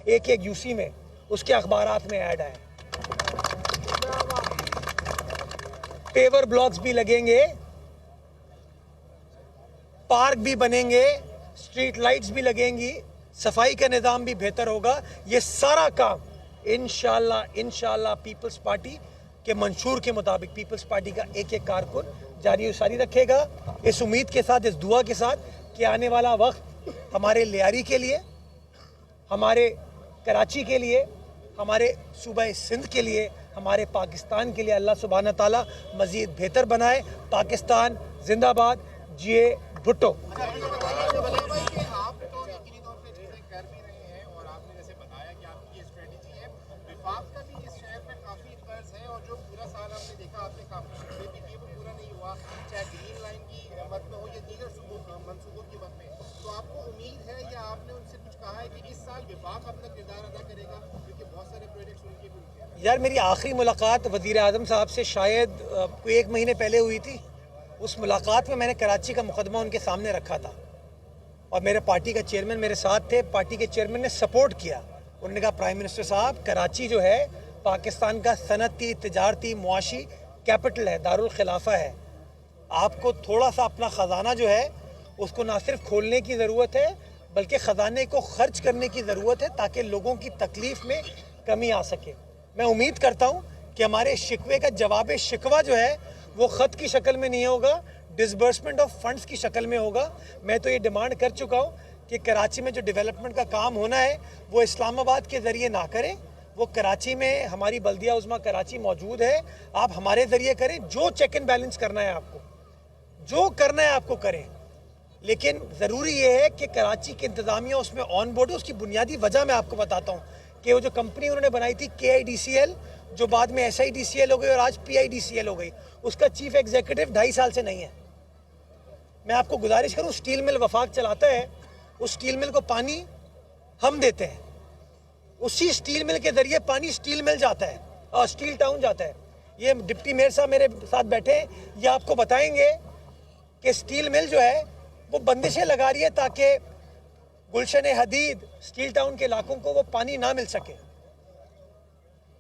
ایک ایک یوسی میں اس کے اخبارات میں ایڈ آئے. پیور بلاکس بھی لگیں گے, پارک بھی بنیں گے, اسٹریٹ لائٹس بھی لگیں گی, صفائی کا نظام بھی بہتر ہوگا. یہ سارا کام انشاءاللہ پیپلز پارٹی کے منشور کے مطابق پیپلز پارٹی کا ایک ایک کارکن جاری و ساری رکھے گا, اس امید کے ساتھ, اس دعا کے ساتھ کہ آنے والا وقت ہمارے لیاری کے لیے, ہمارے کراچی کے لیے, ہمارے صوبہ سندھ کے لیے, ہمارے پاکستان کے لیے اللہ سبحانہ تعالیٰ مزید بہتر بنائے. پاکستان زندہ باد, جیے بھٹو. آپ تو یقینی طور سے چیزیں کر بھی رہے ہیں اور آپ نے جیسے بتایا کہ آپ کی یہ اسٹریٹجی ہے. وفاق کا بھی اس شہر میں کافی قرض ہے اور جو پورا سال ہم نے دیکھا آپ نے کافی شعبے بھی کیے وہ پورا نہیں ہوا, چاہے گرین لائن کی مد میں ہو یا دیگر منصوبوں کی مد میں. تو آپ کو امید ہے یا آپ نے ان سے کچھ کہا ہے کہ اس سال وفاق اپنا کردار ادا کرے گا, کیونکہ بہت سارے پروجیکٹس ان کے بھی ہوئے ہیں. یار میری آخری ملاقات وزیر اعظم صاحب سے شاید کوئی 1 مہینے پہلے ہوئی تھی. اس ملاقات میں نے کراچی کا مقدمہ ان کے سامنے رکھا تھا اور میرے پارٹی کا چیئرمین میرے ساتھ تھے. پارٹی کے چیئرمین نے سپورٹ کیا. انہوں نے کہا پرائم منسٹر صاحب, کراچی جو ہے پاکستان کا صنعتی, تجارتی, معاشی کیپٹل ہے, دارالخلافہ ہے. آپ کو تھوڑا سا اپنا خزانہ جو ہے اس کو نہ صرف کھولنے کی ضرورت ہے بلکہ خزانے کو خرچ کرنے کی ضرورت ہے تاکہ لوگوں کی تکلیف میں کمی آ سکے. میں امید کرتا ہوں کہ ہمارے شکوے کا جواب شکوہ جو ہے وہ خط کی شکل میں نہیں ہوگا, ڈسبرسمنٹ آف فنڈز کی شکل میں ہوگا. میں تو یہ ڈیمانڈ کر چکا ہوں کہ کراچی میں جو ڈیولپمنٹ کا کام ہونا ہے وہ اسلام آباد کے ذریعے نہ کریں, وہ کراچی میں ہماری بلدیہ عظمیٰ کراچی موجود ہے, آپ ہمارے ذریعے کریں. جو چیک اینڈ بیلنس کرنا ہے آپ کو, جو کرنا ہے آپ کو کریں, لیکن ضروری یہ ہے کہ کراچی کی انتظامیہ اس میں آن بورڈ ہے. اس کی بنیادی وجہ میں آپ کو بتاتا ہوں کہ وہ جو کمپنی انہوں نے بنائی تھی KIDCL, جو بعد میں SIDCL ہو گئی اور آج PIDCL ہو گئی, اس کا چیف ایگزیکٹو 2.5 سال سے نہیں ہے. میں آپ کو گزارش کروں, سٹیل مل وفاق چلاتا ہے, اس سٹیل مل کو پانی ہم دیتے ہیں, اسی سٹیل مل کے ذریعے پانی سٹیل مل جاتا ہے اور سٹیل ٹاؤن جاتا ہے. یہ ڈپٹی میئر صاحب میرے ساتھ بیٹھے ہیں, یہ آپ کو بتائیں گے کہ سٹیل مل جو ہے وہ بندشیں لگا رہی ہے تاکہ گلشن حدید, سٹیل ٹاؤن کے علاقوں کو وہ پانی نہ مل سکے.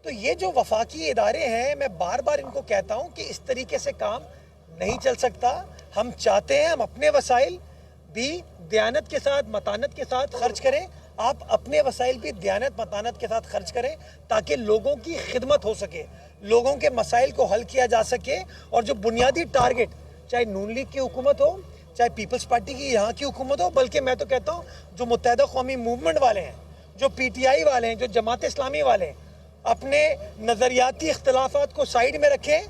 تو یہ جو وفاقی ادارے ہیں, میں بار بار ان کو کہتا ہوں کہ اس طریقے سے کام نہیں چل سکتا. ہم چاہتے ہیں ہم اپنے وسائل بھی دیانت کے ساتھ, متانت کے ساتھ خرچ کریں. آپ اپنے وسائل بھی دیانت, متانت کے ساتھ خرچ کریں تاکہ لوگوں کی خدمت ہو سکے, لوگوں کے مسائل کو حل کیا جا سکے. اور جو بنیادی ٹارگٹ, چاہے نون لیگ کی حکومت ہو, چاہے پیپلز پارٹی کی یہاں کی حکومت ہو, بلکہ میں تو کہتا ہوں جو متحدہ قومی موومنٹ والے ہیں, جو PTI والے ہیں, جو جماعت اسلامی والے ہیں, اپنے نظریاتی اختلافات کو سائیڈ میں رکھیں.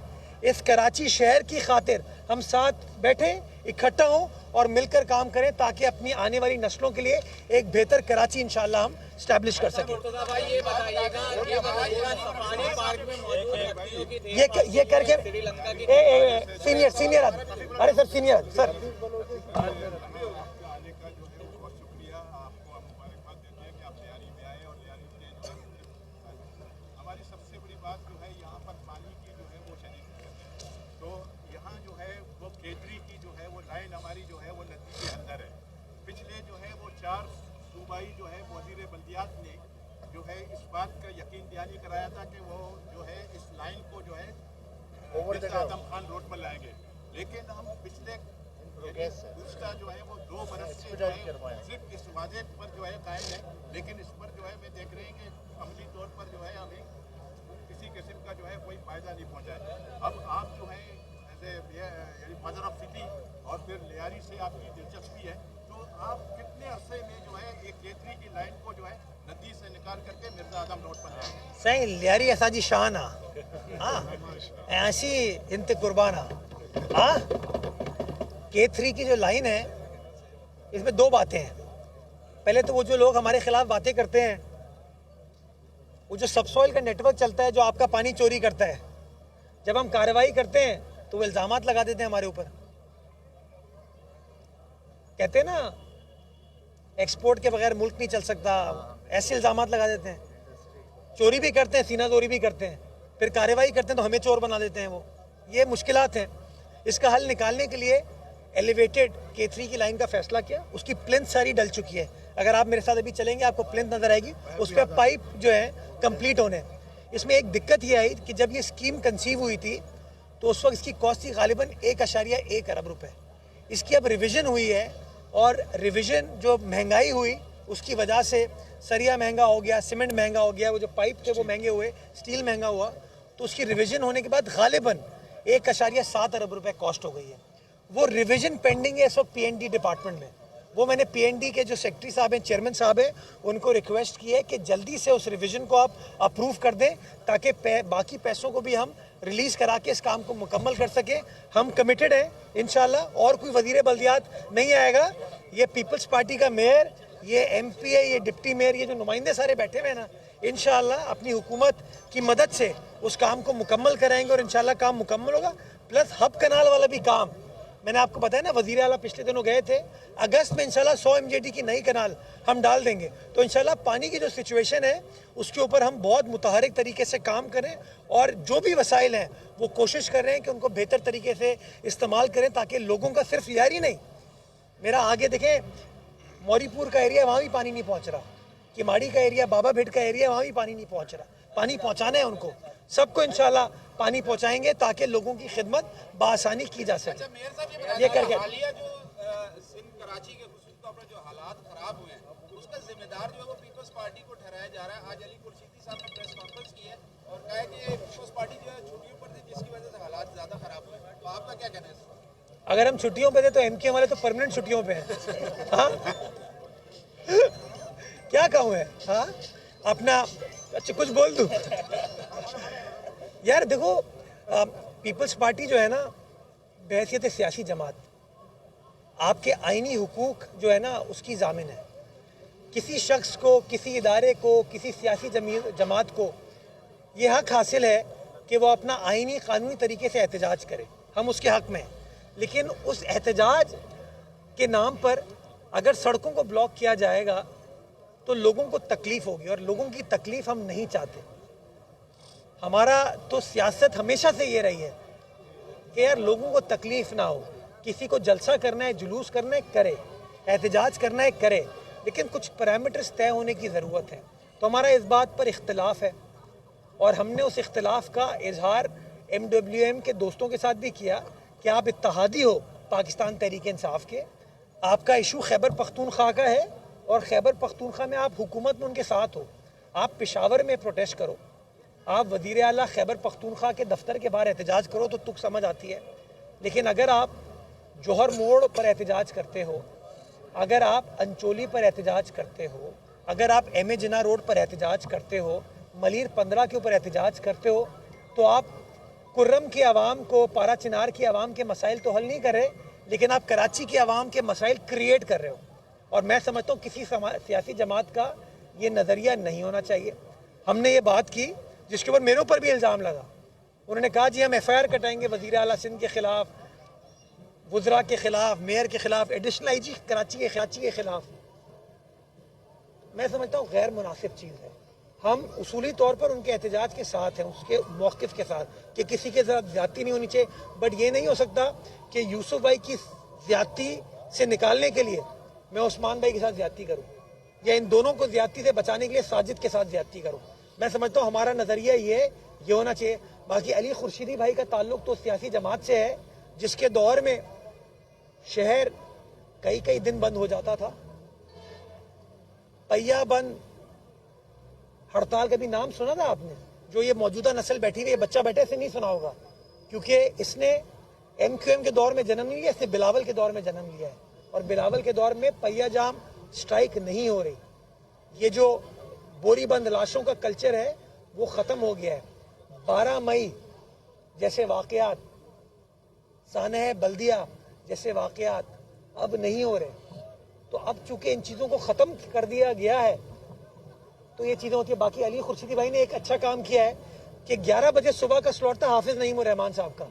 اس کراچی شہر کی خاطر ہم ساتھ بیٹھیں, اکٹھا ہوں اور مل کر کام کریں تاکہ اپنی آنے والی نسلوں کے لیے ایک بہتر کراچی انشاءاللہ ہم اسٹیبلش کر سکیں. یہ کر کے سینئر ارے سر سینئر سر ہماری سب سے بڑی بات جو ہے یہاں پر پانی کی جو ہے وہ شدید ہے. تو یہاں جو ہے وہ کیتری کی جو ہے وہ لائن ہماری جو ہے وہ ندی کے اندر ہے. پچھلے جو ہے وہ 4 صوبائی جو ہے وزیر بلدیات نے جو ہے اس بات کا یقین دہانی کرایا تھا کہ وہ جو ہے اس لائن کو جو ہے مرزا اعظم خان روڈ پر لائیں گے. لیکن ہم پچھلے گزشتہ جو ہے وہ 2 برس سے جو ہے صرف اس وعدے پر جو ہے قائم ہے, لیکن اس پر جو ہے میں دیکھ رہے ہیں کہ عملی طور پر جو ہے ہمیں کسی قسم کا جو ہے کوئی فائدہ نہیں پہنچا ہے. اب آپ جو ہے یعنی مدر آف سٹی اور پھر لیاری سے آپ کی دلچسپی ہے, تو آپ کتنے عرصے میں جو ہے ایک کیتری کی لائن کو جو ہے ندی سے نکال کر کے مرزا اعظم روڈ پر لائیں گے؟ صحیح لیاری اساجی شانہ ہاں ایسی انت قربانہ. ہاں K3 کی جو لائن ہے اس میں 2 باتیں ہیں. پہلے تو وہ جو لوگ ہمارے خلاف باتیں کرتے ہیں, وہ جو سب سوئل کا نیٹ ورک چلتا ہے جو آپ کا پانی چوری کرتا ہے, جب ہم کارروائی کرتے ہیں تو وہ الزامات لگا دیتے ہیں ہمارے اوپر. کہتے ہیں نا ایکسپورٹ کے بغیر ملک نہیں چل سکتا, ایسے الزامات لگا دیتے ہیں. چوری بھی کرتے ہیں, سینہ زوری بھی کرتے ہیں, پھر کارروائی کرتے ہیں تو ہمیں چور بنا دیتے ہیں. وہ یہ مشکلات ہیں. اس کا حل نکالنے کے لیے ایلیویٹڈ K3 کی لائن کا فیصلہ کیا. اس کی پلنتھ ساری ڈل چکی ہے. اگر آپ میرے ساتھ ابھی چلیں گے آپ کو پلنتھ نظر آئے گی, اس پہ پائپ جو ہے کمپلیٹ ہونے. اس میں ایک دقت یہ آئی کہ جب یہ اسکیم کنسیو ہوئی تھی تو اس وقت اس کی کاسٹ تھی غالباً 1.1 ارب روپے. اس کی اب ریویژن ہوئی ہے, اور ریویژن جو مہنگائی ہوئی اس کی وجہ سے سریا مہنگا ہو گیا, سیمنٹ مہنگا ہو گیا, وہ جو پائپ تھے وہ مہنگے ہوئے, اسٹیل مہنگا ہوا, تو اس کی ریویژن ہونے کے بعد غالباً 1.7 ارب روپے کاسٹ ہو گئی ہے. وہ ریویژن پینڈنگ ہے اس وقت PND ڈپارٹمنٹ میں. وہ میں نے PND کے جو سیکرٹری صاحب ہیں, چیئرمین صاحب ہیں, ان کو ریکویسٹ کی ہے کہ جلدی سے اس ریویژن کو آپ اپروو کر دیں تاکہ باقی پیسوں کو بھی ہم ریلیز کرا کے اس کام کو مکمل کر سکیں. ہم کمیٹڈ ہیں انشاءاللہ. اور کوئی وزیر بلدیات نہیں آئے گا, یہ پیپلز پارٹی کا میئر, یہ MP ہے, یہ ڈپٹی میئر, یہ جو نمائندے سارے بیٹھے ہوئے ہیں نا, انشاءاللہ اپنی حکومت کی مدد سے اس کام کو مکمل کرائیں گے اور انشاءاللہ کام مکمل ہوگا. پلس ہب کنال والا بھی کام میں نے آپ کو بتایا نا, وزیر اعلیٰ پچھلے دنوں گئے تھے, اگست میں انشاءاللہ 100 MJD کی نئی کنال ہم ڈال دیں گے. تو انشاءاللہ پانی کی جو سچویشن ہے اس کے اوپر ہم بہت متحرک طریقے سے کام کریں, اور جو بھی وسائل ہیں وہ کوشش کر رہے ہیں کہ ان کو بہتر طریقے سے استعمال کریں تاکہ لوگوں کا صرف یار ہی نہیں. میرا آگے دیکھیں موری پور کا ایریا, وہاں بھی پانی نہیں پہنچ رہا, کماڑی کا ایریا, بابا بھیٹ کا ایریا, وہاں بھی پانی نہیں پہنچ رہا. پانی پہنچانا ہے ان کو, سب کو انشاءاللہ پانی پہنچائیں گے تاکہ لوگوں کی خدمت بآسانی کی جا سکے. یہ کر کے حالیہ جو سندھ کراچی کے خصوصی طور پر جو حالات خراب ہوئے ہیں اس کا ذمہ دار جو ہے وہ پیپلز پارٹی کو ٹھہرایا جا رہا ہے. آج علی خورشیدی صاحب نے پریس کانفرنس کی ہے اور کہا ہے کہ پیپلز پارٹی جو ہے چھٹیوں پر تھی جس کی وجہ سے حالات زیادہ خراب ہوئے. تو آپ کا کیا کہنا ہے اس پر؟ اگر ہم چھٹیوں پہ تھے تو MK والے تو پرماننٹ چھٹیوں پہ ہیں. ہاں کیا کہوں ہے, ہاں اپنا اچھا کچھ بول دوں. یار دیکھو پیپلز پارٹی جو ہے نا بحیثیت سیاسی جماعت آپ کے آئینی حقوق جو ہے نا اس کی ضامن ہے. کسی شخص کو, کسی ادارے کو, کسی سیاسی جماعت کو یہ حق حاصل ہے کہ وہ اپنا آئینی قانونی طریقے سے احتجاج کرے. ہم اس کے حق میں ہیں, لیکن اس احتجاج کے نام پر اگر سڑکوں کو بلاک کیا جائے گا تو لوگوں کو تکلیف ہوگی, اور لوگوں کی تکلیف ہم نہیں چاہتے. ہمارا تو سیاست ہمیشہ سے یہ رہی ہے کہ یار لوگوں کو تکلیف نہ ہو. کسی کو جلسہ کرنا ہے, جلوس کرنا ہے, کرے, احتجاج کرنا ہے, کرے, لیکن کچھ پیرامیٹرز طے ہونے کی ضرورت ہے. تو ہمارا اس بات پر اختلاف ہے, اور ہم نے اس اختلاف کا اظہار MWM کے دوستوں کے ساتھ بھی کیا کہ آپ اتحادی ہو پاکستان تحریک انصاف کے, آپ کا ایشو خیبر پختونخوا کا ہے, اور خیبر پختونخوا میں آپ حکومت میں ان کے ساتھ ہو. آپ پشاور میں پروٹیسٹ کرو, آپ وزیر اعلیٰ خیبر پختونخوا کے دفتر کے باہر احتجاج کرو تو تک سمجھ آتی ہے. لیکن اگر آپ جوہر موڑ پر احتجاج کرتے ہو, اگر آپ انچولی پر احتجاج کرتے ہو, اگر آپ MA جناح روڈ پر احتجاج کرتے ہو, ملیر 15 کے اوپر احتجاج کرتے ہو, تو آپ کرم کی عوام کو, پارا چنار کی عوام کے مسائل تو حل نہیں کر رہے, لیکن آپ کراچی کی عوام کے مسائل کریٹ کر رہے ہو. اور میں سمجھتا ہوں کسی سیاسی جماعت کا یہ نظریہ نہیں ہونا چاہیے. ہم نے یہ بات کی جس کے اوپر میرے اوپر بھی الزام لگا. انہوں نے کہا جی ہم FIR کٹائیں گے وزیر اعلیٰ سندھ کے خلاف, وزراء کے خلاف, میئر کے خلاف, ایڈیشنل IG کراچی کے خلاف. میں سمجھتا ہوں غیر مناسب چیز ہے. ہم اصولی طور پر ان کے احتجاج کے ساتھ ہیں, اس کے موقف کے ساتھ کہ کسی کے ساتھ زیادتی نہیں ہونی چاہیے, بٹ یہ نہیں ہو سکتا کہ یوسف بھائی کی زیادتی سے نکالنے کے لیے میں عثمان بھائی کے ساتھ زیادتی کروں, یا ان دونوں کو زیادتی سے بچانے کے لیے ساجد کے ساتھ زیادتی کروں. میں سمجھتا ہوں ہمارا نظریہ یہ ہونا چاہیے. باقی علی خورشیدی بھائی کا تعلق تو سیاسی جماعت سے ہے جس کے دور میں شہر کئی دن بند ہو جاتا تھا. پیا بند ہڑتال کا بھی نام سنا تھا آپ نے؟ جو یہ موجودہ نسل بیٹھی ہوئی, یہ بچہ بیٹھے, اسے نہیں سنا ہوگا, کیونکہ اس نے MQM کے دور میں جنم نہیں لیا, اس نے بلاول کے دور میں جنم لیا ہے, اور بلاول کے دور میں پیا جام سٹرائک نہیں ہو رہی. یہ جو بوری بند لاشوں کا کلچر ہے وہ ختم ہو گیا ہے. 12 مئی جیسے واقعات, سانحہ بلدیہ جیسے واقعات اب نہیں ہو رہے. تو اب چونکہ ان چیزوں کو ختم کر دیا گیا ہے تو یہ چیزیں ہوتی ہیں. باقی علی خورشیدی بھائی نے ایک اچھا کام کیا ہے کہ 11 بجے صبح کا سلاٹ تھا حافظ نعیم الرحمان صاحب کا,